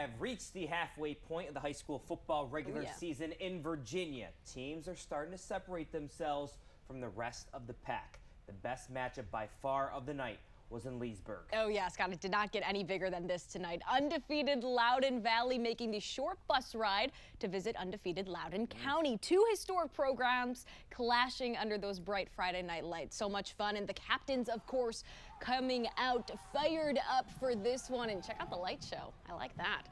have reached the halfway point of the high school football regular season in Virginia. Teams are starting to separate themselves from the rest of the pack. The best matchup by far of the night was in Leesburg. Oh yeah, Scott, it did not get any bigger than this tonight. Undefeated Loudoun Valley making the short bus ride to visit undefeated Loudoun County. Two historic programs clashing under those bright Friday night lights. So much fun, and the captains, of course, coming out fired up for this one. And check out the light show. I like that.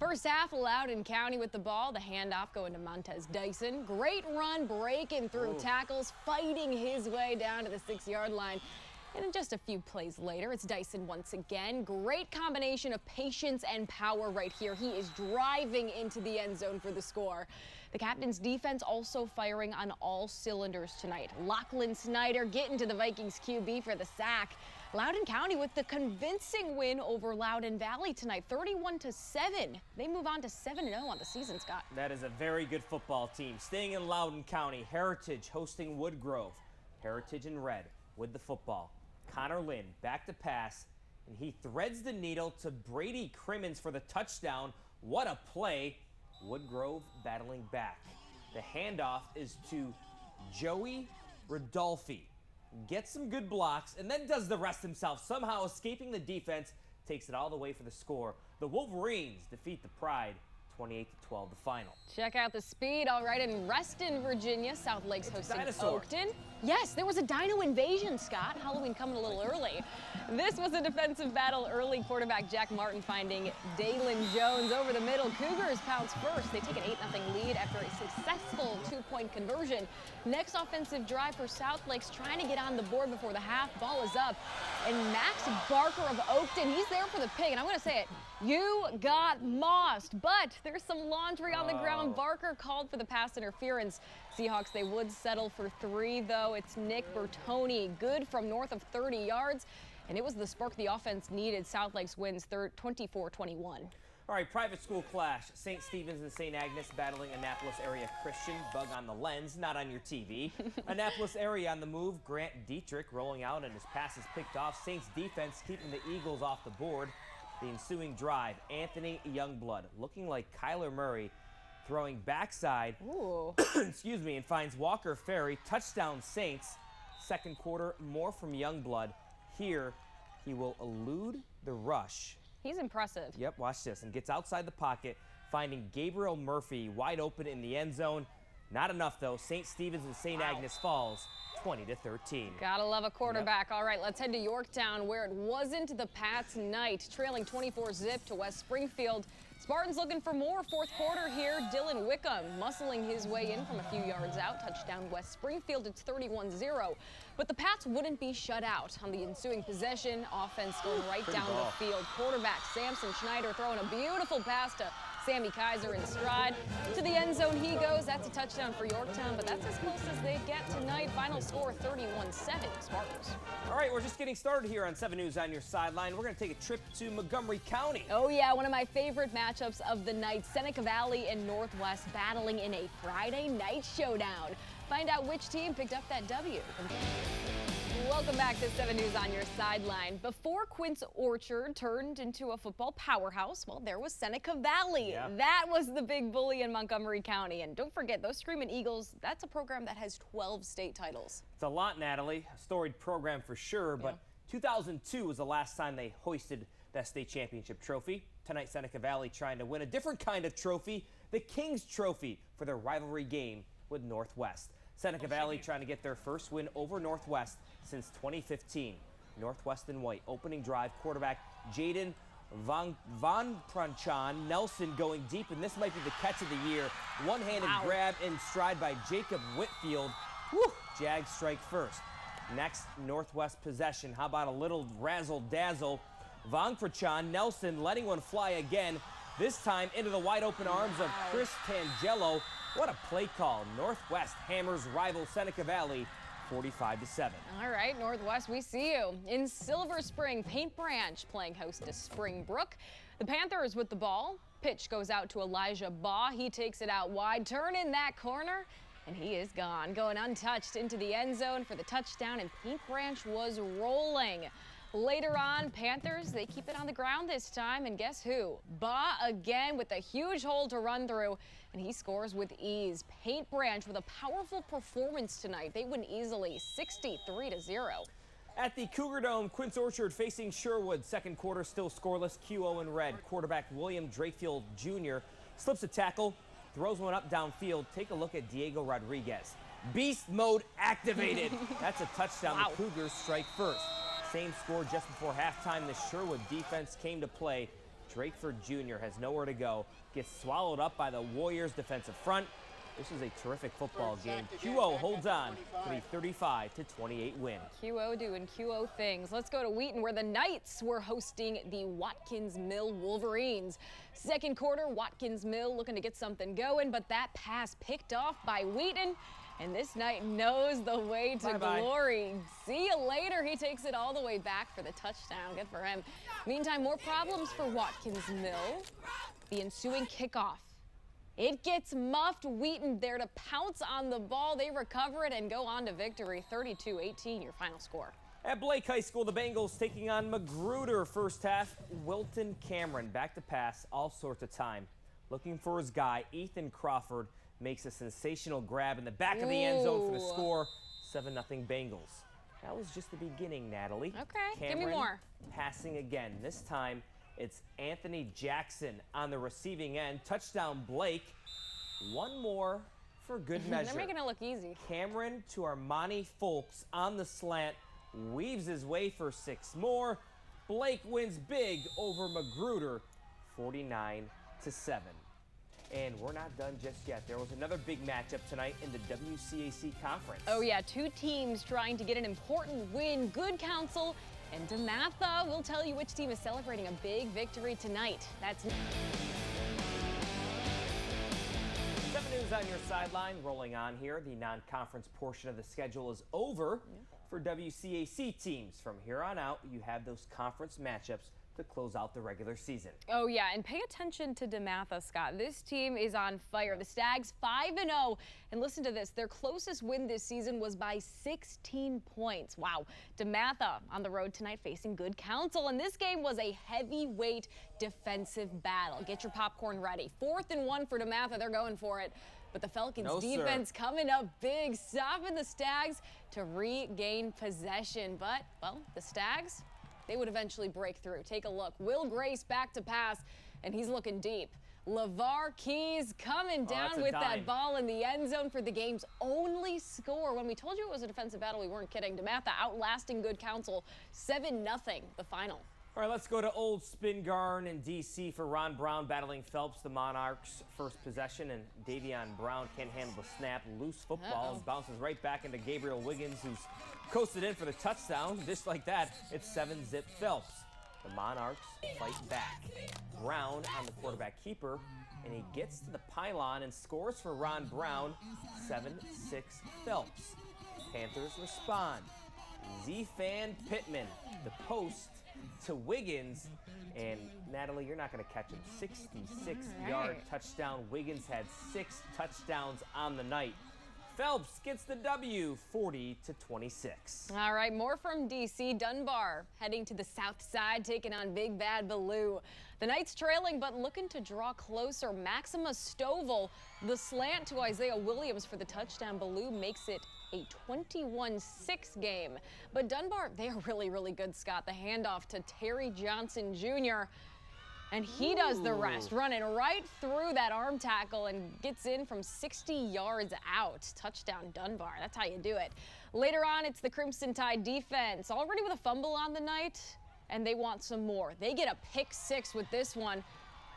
First half, Loudoun County with the ball. The handoff going to Montez Dyson. Great run, breaking through tackles, fighting his way down to the 6-yard line. And just a few plays later, it's Dyson once again. Great combination of patience and power right here. He is driving into the end zone for the score. The captain's defense also firing on all cylinders tonight. Lachlan Snyder getting to the Vikings QB for the sack. Loudoun County with the convincing win over Loudoun Valley tonight, 31-7. They move on to 7-0 on the season, Scott. That is a very good football team. Staying in Loudoun County, Heritage hosting Woodgrove. Heritage in red with the football. Connor Lynn back to pass, and he threads the needle to Brady Crimmins for the touchdown. What a play. Woodgrove battling back. The handoff is to Joey Rodolfi. Gets some good blocks and then does the rest himself, somehow escaping the defense, takes it all the way for the score. The Wolverines defeat the Pride 28-12, the final. Check out the speed. All right, in Reston, Virginia, South Lake's hosting Oakton. Yes, there was a dino invasion, Scott. Halloween coming a little early. This was a defensive battle early. Quarterback Jack Martin finding Dalen Jones over the middle. Cougars pounce first. They take an 8-0 lead after a successful 2-point conversion. Next offensive drive for South Lake's trying to get on the board before the half. Ball is up. And Max Barker of Oakton, he's there for the pig. And I'm going to say it. You got mossed, but there's some laundry on the ground. Barker called for the pass interference. Seahawks, they would settle for 3, though. It's Nick Bertoni, good from north of 30 yards. And it was the spark the offense needed. South Lakes wins 24-21. All right, private school clash. St. Stephen's and St. Agnes battling Annapolis area Christian. Bug on the lens, not on your TV. Annapolis area on the move. Grant Dietrich rolling out and his pass is picked off. Saints defense keeping the Eagles off the board. The ensuing drive, Anthony Youngblood looking like Kyler Murray, throwing backside, excuse me, and finds Walker Ferry. Touchdown Saints. Second quarter, more from Youngblood. Here, he will elude the rush. He's impressive. Yep, watch this, and gets outside the pocket, finding Gabriel Murphy wide open in the end zone. Not enough, though. St. Stephen's and St. Agnes falls 20-13. Gotta love a quarterback. All right, let's head to Yorktown, where it wasn't the Pats' night. Trailing 24-zip to West Springfield. Spartans looking for more fourth quarter here. Dylan Wickham muscling his way in from a few yards out. Touchdown West Springfield. It's 31-0. But the Pats wouldn't be shut out on the ensuing possession. Offense going right down the field. Quarterback Samson Schneider throwing a beautiful pass to Sammy Kaiser in stride. To the end zone he goes. That's a touchdown for Yorktown, but that's as close as they get tonight. Final score 31-7 Spartans. All right, we're just getting started here on 7 News on Your Sideline. We're going to take a trip to Montgomery County. Oh yeah, one of my favorite matchups of the night. Seneca Valley and Northwest battling in a Friday night showdown. Find out which team picked up that W. Welcome back to 7 News on Your Sideline. Before Quince Orchard turned into a football powerhouse, well, there was Seneca Valley. Yeah. That was the big bully in Montgomery County. And don't forget, those Screaming Eagles, that's a program that has 12 state titles. It's a lot, Natalie. A storied program for sure, but 2002 was the last time they hoisted that state championship trophy. Tonight, Seneca Valley trying to win a different kind of trophy, the King's Trophy, for their rivalry game with Northwest. Seneca Valley trying to get their first win over Northwest since 2015. Northwest in white. Opening drive, quarterback Jaden Von Pranchan Nelson going deep, and this might be the catch of the year. One-handed grab in stride by Jacob Whitfield. Woo! Jags strike first. Next, Northwest possession. How about a little razzle-dazzle? Von Pranchan Nelson letting one fly again. This time into the wide-open arms of Chris Tangelo. What a play call. Northwest hammers rival Seneca Valley 45-7. All right, Northwest, we see you. In Silver Spring, Paint Branch playing host to Springbrook. The Panthers with the ball. Pitch goes out to Elijah Baugh. He takes it out wide, turn in that corner, and he is gone. Going untouched into the end zone for the touchdown, and Paint Branch was rolling. Later on, Panthers, they keep it on the ground this time, and guess who? Ba again with a huge hole to run through, and he scores with ease. Paint Branch with a powerful performance tonight. They win easily, 63-0. At the Cougar Dome, Quince Orchard facing Sherwood. Second quarter still scoreless, QO in red. Quarterback William Drakefield Jr. slips a tackle, throws one up downfield. Take a look at Diego Rodriguez. Beast mode activated. That's a touchdown. Wow. The Cougars strike first. Same score just before halftime. The Sherwood defense came to play. Drakeford Jr. has nowhere to go. Gets swallowed up by the Warriors defensive front. This is a terrific football game. QO holds on for the 35-28 win. QO doing QO things. Let's go to Wheaton, where the Knights were hosting the Watkins Mill Wolverines. Second quarter, Watkins Mill looking to get something going, but that pass picked off by Wheaton. And this Knight knows the way to glory. See you later. He takes it all the way back for the touchdown. Good for him. Meantime, more problems for Watkins Mill. The ensuing kickoff. It gets muffed. Wheaton there to pounce on the ball. They recover it and go on to victory. 32-18, your final score. At Blake High School, the Bengals taking on Magruder first half. Wilton Cameron back to pass all sorts of time. Looking for his guy, Ethan Crawford, makes a sensational grab in the back of the end zone for the score. 7-0 Bengals. That was just the beginning, Natalie. Okay, Cameron give me more. Passing again. This time, it's Anthony Jackson on the receiving end. Touchdown, Blake. One more for good measure. They're making it look easy. Cameron to Armani Folks on the slant. Weaves his way for 6 more. Blake wins big over Magruder, 49-7. And we're not done just yet. There was another big matchup tonight in the WCAC conference. Oh yeah, 2 teams trying to get an important win. Good Counsel and DeMatha. We'll tell you which team is celebrating a big victory tonight. That's 7 News on Your Sideline rolling on here. The non-conference portion of the schedule is over for WCAC teams. From here on out, you have those conference matchups to close out the regular season. Oh yeah, and pay attention to DeMatha, Scott. This team is on fire. The Stags 5-0, and listen to this. Their closest win this season was by 16 points. Wow. DeMatha on the road tonight facing Good Counsel, and this game was a heavyweight defensive battle. Get your popcorn ready. 4th and 1 for DeMatha. They're going for it. But the Falcons defense coming up big, stopping the Stags to regain possession. But, well, the Stags, they would eventually break through. Take a look. Will Grace back to pass, and he's looking deep. LeVar Keys coming down with that ball in the end zone for the game's only score. When we told you it was a defensive battle, we weren't kidding. DeMatha outlasting Good Counsel, 7-0 the final. All right, let's go to Old Spingarn in D.C. for Ron Brown battling Phelps. The Monarchs' first possession, and Davion Brown can't handle the snap. Loose football bounces right back into Gabriel Wiggins, who's coasted in for the touchdown. Just like that, it's 7-zip Phelps. The Monarchs fight back. Brown on the quarterback keeper, and he gets to the pylon and scores for Ron Brown, 7-6 Phelps. Panthers respond. Z-Fan Pittman, the post to Wiggins, and Natalie, you're not going to catch him. 66-yard touchdown. Wiggins had 6 touchdowns on the night. Phelps gets the W, 40-26. All right, more from D.C. Dunbar heading to the south side, taking on Big Bad Baloo. The Knights trailing, but looking to draw closer. Maxima Stovall, the slant to Isaiah Williams for the touchdown. Baloo makes it a 21-6 game. But Dunbar, they are really, really good, Scott. The handoff to Terry Johnson Jr., and he does the rest, running right through that arm tackle and gets in from 60 yards out. Touchdown Dunbar. That's how you do it. Later on, it's the Crimson Tide defense, already with a fumble on the night, and they want some more. They get a pick 6 with this one.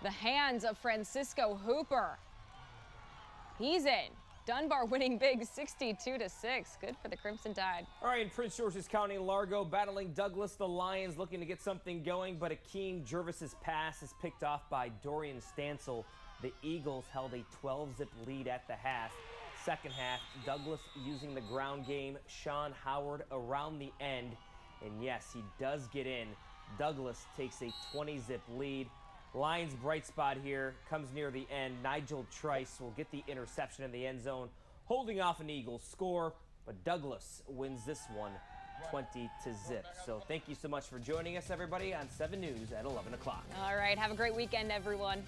The hands of Francisco Hooper. He's in. Dunbar winning big, 62-6. Good for the Crimson Tide. All right, in Prince George's County, Largo battling Douglas. The Lions looking to get something going, but Akeem Jervis's pass is picked off by Dorian Stansel. The Eagles held a 12-zip lead at the half. Second half, Douglas using the ground game. Sean Howard around the end. And yes, he does get in. Douglas takes a 20-zip lead. Lions' bright spot here comes near the end. Nigel Trice will get the interception in the end zone, holding off an Eagles score, but Douglas wins this one 20 to zip. So thank you so much for joining us, everybody, on 7 News at 11 o'clock. All right, have a great weekend, everyone.